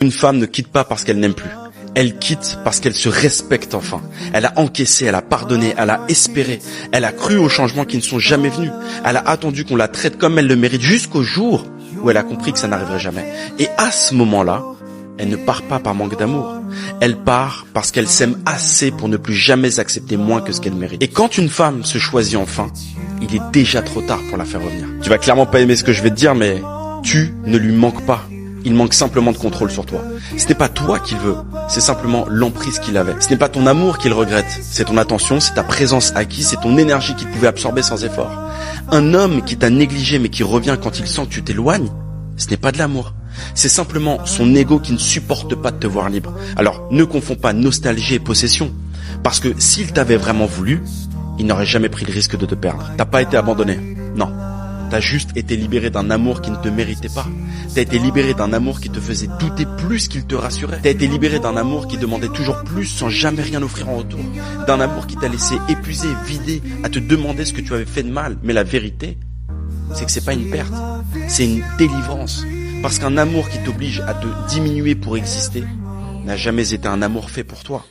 Une femme ne quitte pas parce qu'elle n'aime plus. Elle quitte parce qu'elle se respecte enfin. Elle a encaissé, elle a pardonné, elle a espéré. Elle a cru aux changements qui ne sont jamais venus. Elle a attendu qu'on la traite comme elle le mérite jusqu'au jour où elle a compris que ça n'arriverait jamais. Et à ce moment-là, elle ne part pas par manque d'amour. Elle part parce qu'elle s'aime assez pour ne plus jamais accepter moins que ce qu'elle mérite. Et quand une femme se choisit enfin, il est déjà trop tard pour la faire revenir. Tu vas clairement pas aimer ce que je vais te dire, mais tu ne lui manques pas. Il manque simplement de contrôle sur toi. Ce n'est pas toi qu'il veut, c'est simplement l'emprise qu'il avait. Ce n'est pas ton amour qu'il regrette, c'est ton attention, c'est ta présence acquise, c'est ton énergie qu'il pouvait absorber sans effort. Un homme qui t'a négligé mais qui revient quand il sent que tu t'éloignes, ce n'est pas de l'amour. C'est simplement son ego qui ne supporte pas de te voir libre. Alors ne confonds pas nostalgie et possession. Parce que s'il t'avait vraiment voulu, il n'aurait jamais pris le risque de te perdre. T'as pas été abandonné, non. T'as juste été libéré d'un amour qui ne te méritait pas. T'as été libéré d'un amour qui te faisait douter plus qu'il te rassurait. T'as été libéré d'un amour qui demandait toujours plus sans jamais rien offrir en retour. D'un amour qui t'a laissé épuisé, vidé, à te demander ce que tu avais fait de mal. Mais la vérité, c'est que c'est pas une perte, c'est une délivrance. Parce qu'un amour qui t'oblige à te diminuer pour exister n'a jamais été un amour fait pour toi.